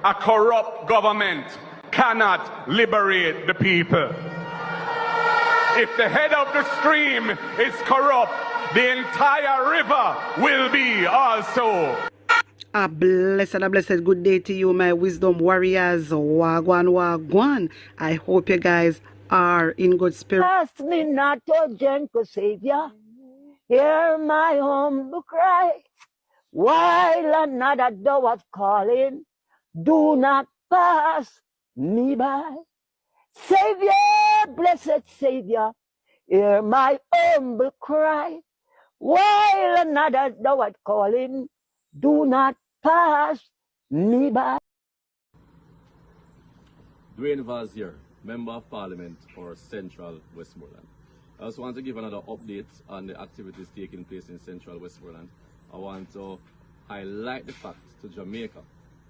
a corrupt government cannot liberate the people. If the head of the stream is corrupt, the entire river will be also. A blessed good day to you, my wisdom warriors. Wagwan, wagwan. I hope you guys are in good spirit. Ask me not, O gentle Savior, hear my humble cry. While another door of calling, do not pass me by. Savior, blessed Savior, hear my humble cry. While another door of calling, do not pass me by. Dwayne Vazier, Member of Parliament for Central Westmoreland. I also want to give another update on the activities taking place in Central Westmoreland. I want to highlight the fact to Jamaica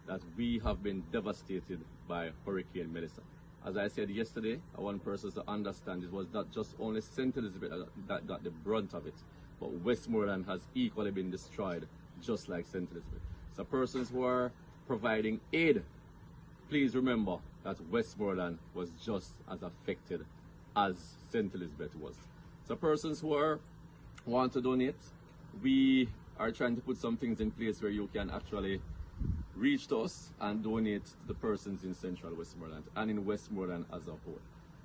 that we have been devastated by Hurricane Melissa. As I said yesterday, I want persons to understand it was not just only St. Elizabeth that got the brunt of it, but Westmoreland has equally been destroyed, just like St. Elizabeth. So persons who are providing aid, please remember that Westmoreland was just as affected as St. Elizabeth was. So persons who want to donate, we are trying to put some things in place where you can actually reach to us and donate to the persons in Central Westmoreland and in Westmoreland as a whole.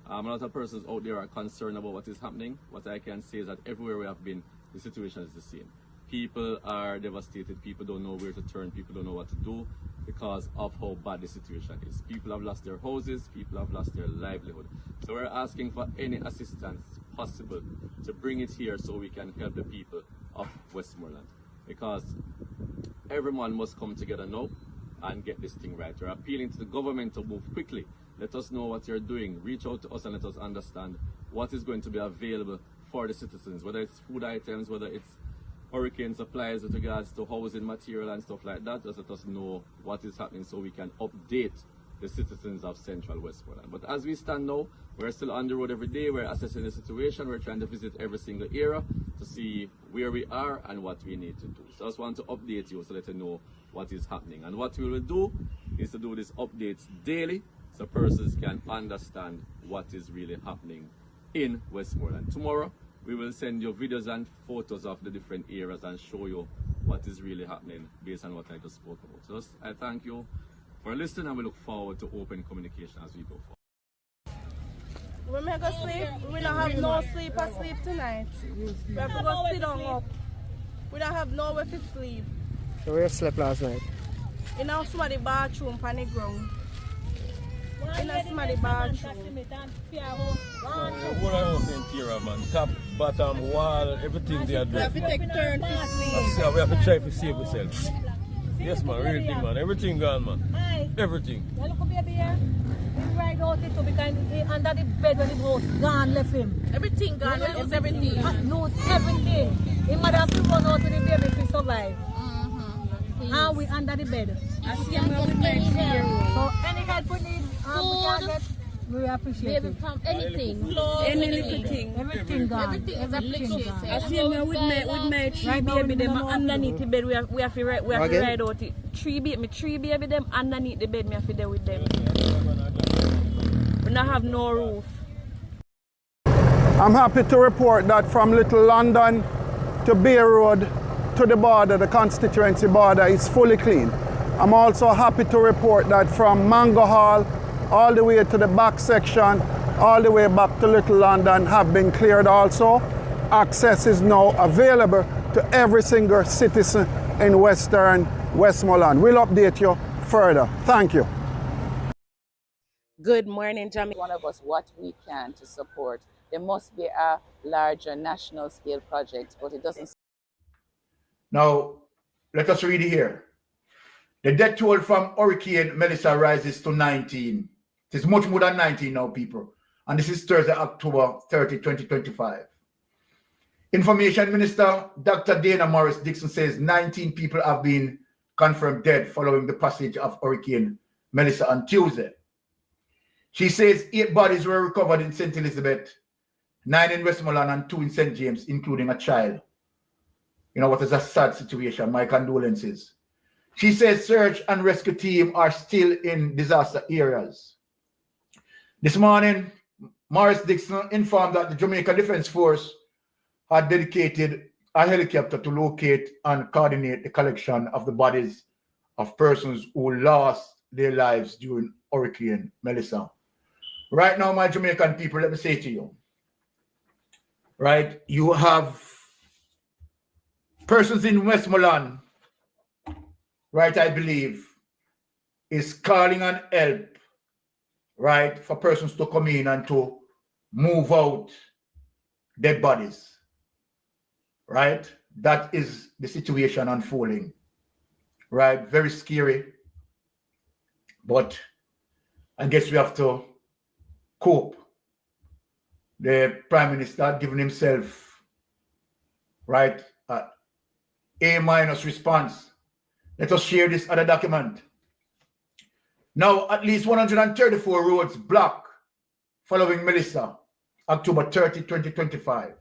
A lot of persons out there are concerned about what is happening. What I can say is that everywhere we have been, the situation is the same. People are devastated, people don't know where to turn, people don't know what to do because of how bad the situation is. People have lost their houses, people have lost their livelihood. So we're asking for any assistance possible to bring it here so we can help the people of Westmoreland. Because everyone must come together now and get this thing right. We're appealing to the government to move quickly. Let us know what you're doing. Reach out to us and let us understand what is going to be available for the citizens, whether it's food items, whether it's hurricane supplies with regards to housing material and stuff like that. Just let us know what is happening so we can update the citizens of Central Westmoreland. But as we stand now, we're still on the road every day. We're assessing the situation. We're trying to visit every single area to see where we are and what we need to do. So I just want to update you so let you know what is happening. And what we will do is to do these updates daily so persons can understand what is really happening in Westmoreland. Tomorrow, we will send you videos and photos of the different areas and show you what is really happening based on what I just spoke about. So I thank you for listening and we look forward to open communication as we go forward. When we go sleep, we don't have no sleep or sleep tonight. We have to go sit down up. We don't have nowhere to sleep. So where you slept last night? In our somebody bathroom on the ground. In a somebody bathroom. What I was in here, man. Top, bottom, wall, everything they are doing. We have to take turns to sleep. We have to try to save ourselves. Yes, man, real thing, man. Everything gone, man. Everything. You look baby here. We ride out it too because under the bed when the house gone left him. Everything gone, we lose everything. Lose everything. He mother have to run out with the baby to survive. And we under the bed. I see him with my tree. So any help we need, we can get. We appreciate it. Anything. Any little thing. Everything gone. Everything is appreciated. I see him with my tree baby them underneath the bed. We have to ride out it. Three baby them underneath the bed. Me have to there with them. We don't have no roof. I'm happy to report that from Little London to Bay Road to the border, the constituency border, is fully clean. I'm also happy to report that from Mango Hall all the way to the back section, all the way back to Little London have been cleared also. Access is now available to every single citizen in Western Westmoreland. We'll update you further. Thank you. Good morning, Jamaica. One of us what we can to support. There must be a larger national scale project, but it doesn't. Now, let us read it here. The death toll from Hurricane Melissa rises to 19. It is much more than 19 now, people. And this is Thursday, October 30, 2025. Information Minister Dr. Dana Morris Dixon says 19 people have been confirmed dead following the passage of Hurricane Melissa on Tuesday. She says 8 bodies were recovered in St. Elizabeth, 9 in Westmoreland and 2 in St. James, including a child. You know what is a sad situation. My condolences. She says search and rescue team are still in disaster areas. This morning, Morris Dixon informed that the Jamaica Defense Force had dedicated a helicopter to locate and coordinate the collection of the bodies of persons who lost their lives during Hurricane Melissa. Right now, my Jamaican people, let me say to you, right, you have persons in Westmoreland, right, I believe, is calling on help, right, for persons to come in and to move out dead bodies, right? That is the situation unfolding, right? Very scary, but I guess we have to cope. The Prime Minister giving himself, right, A- response. Let us share this other document. Now, at least 134 roads blocked following Melissa, October 30, 2025.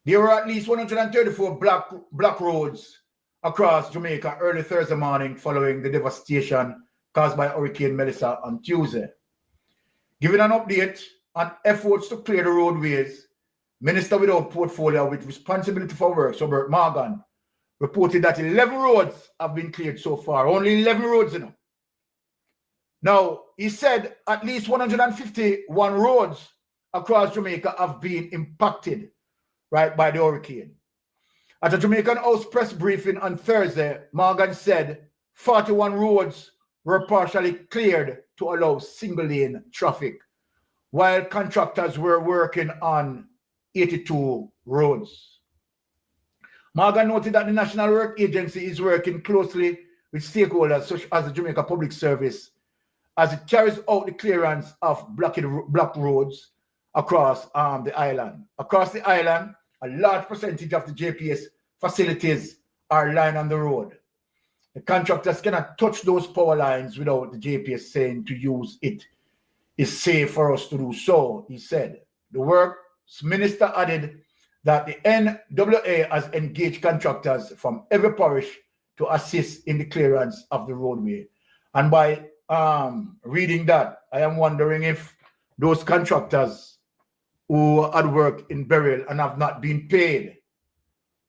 There were at least 134 block roads across Jamaica early Thursday morning following the devastation caused by Hurricane Melissa on Tuesday. Giving an update on efforts to clear the roadways, Minister without portfolio with responsibility for works, Robert Morgan, reported that 11 roads have been cleared so far. Only 11 roads, you know. Now, he said at least 151 roads across Jamaica have been impacted, right, by the hurricane. At a Jamaican House press briefing on Thursday, Morgan said 41 roads were partially cleared to allow single-lane traffic, while contractors were working on 82 roads. Morgan noted that the National Work Agency is working closely with stakeholders such as the Jamaica Public Service as it carries out the clearance of blocked roads across the island. Across the island, a large percentage of the JPS facilities are lying on the road. The contractors cannot touch those power lines without the JPS saying to use it is safe for us to do so, he said. The Works Minister added that the NWA has engaged contractors from every parish to assist in the clearance of the roadway. And by reading that, I am wondering if those contractors who had worked in burial and have not been paid,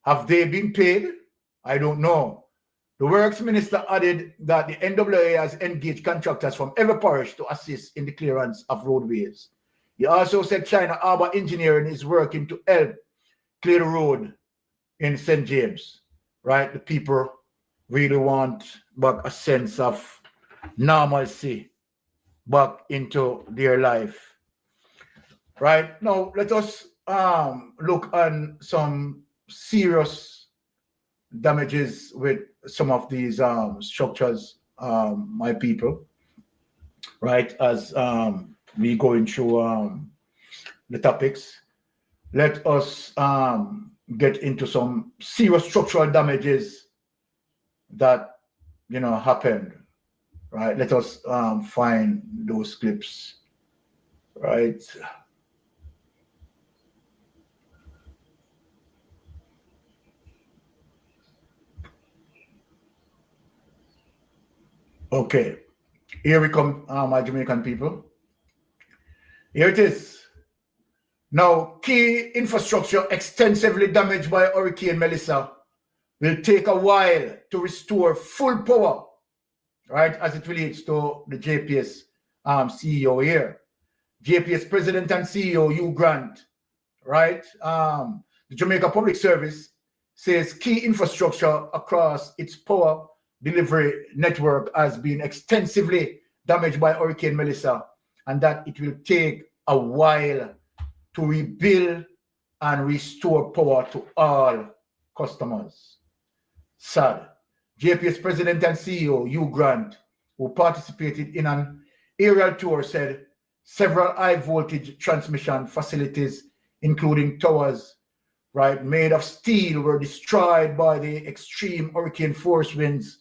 have they been paid? I don't know. The Works Minister added that the NWA has engaged contractors from every parish to assist in the clearance of roadways. He also said China Harbour Engineering is working to help clear the road in St. James, right? The people really want back a sense of normalcy back into their life, right? Now, let us look on some serious damages with some of these structures, my people, right? As we going through the topics, let us get into some serious structural damages that, you know, happened, right? Let us find those clips, right? Okay, here we come, my Jamaican people. Here it is. Now, key infrastructure extensively damaged by Hurricane Melissa will take a while to restore full power, right, as it relates to the JPS CEO here. JPS President and CEO Hugh Grant, right? The Jamaica Public Service says key infrastructure across its power delivery network has been extensively damaged by Hurricane Melissa, and that it will take a while to rebuild and restore power to all customers. Sad. JPS President and CEO Hugh Grant, who participated in an aerial tour, said several high voltage transmission facilities, including towers, right, made of steel, were destroyed by the extreme hurricane force winds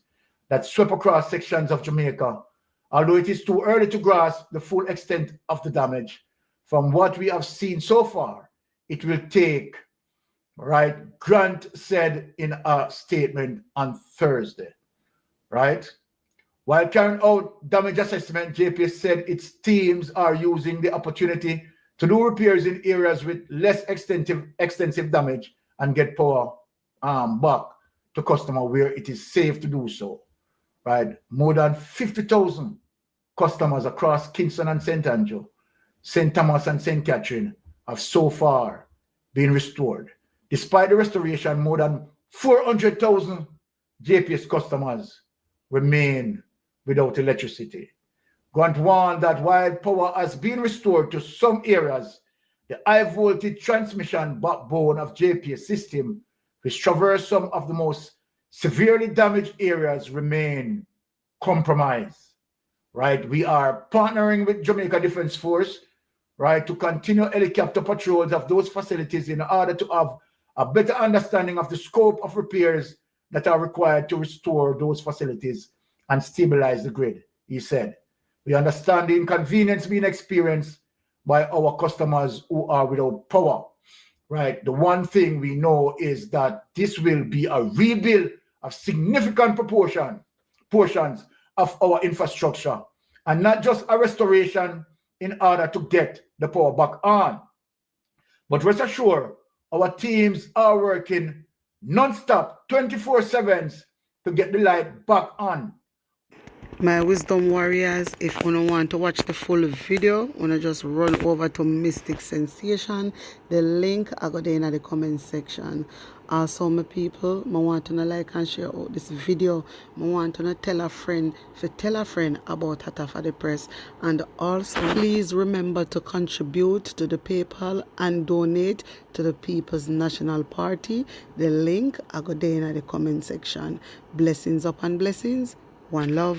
that swept across sections of Jamaica. Although it is too early to grasp the full extent of the damage, from what we have seen so far, it will take, right, Grant said in a statement on Thursday. right? While carrying out damage assessment, JPS said its teams are using the opportunity to do repairs in areas with less extensive damage and get power back to customer where it is safe to do so, right? More than 50,000 customers across Kingston and St. Andrew, St. Thomas and St. Catherine have so far been restored. Despite the restoration, more than 400,000 JPS customers remain without electricity. Grant warned that while power has been restored to some areas, the high voltage transmission backbone of JPS system, which traverse some of the most severely damaged areas, remain compromised. Right? We are partnering with Jamaica Defense Force, right, to continue helicopter patrols of those facilities in order to have a better understanding of the scope of repairs that are required to restore those facilities and stabilize the grid, he said. We understand the inconvenience being experienced by our customers who are without power, right? The one thing we know is that this will be a rebuild of significant portions of our infrastructure, and not just a restoration in order to get the power back on. But rest assured, our teams are working non-stop, 24/7 to get the light back on. My wisdom warriors, if you don't want to watch the full video, you wanna just run over to Mystic Sensation. The link I got there in the comment section. Also, my people, I want to like and share out this video. I want to tell a friend about Hata for the Press. And also, please remember to contribute to the PayPal and donate to the People's National Party. The link I got there in the comment section. Blessings upon blessings. One love.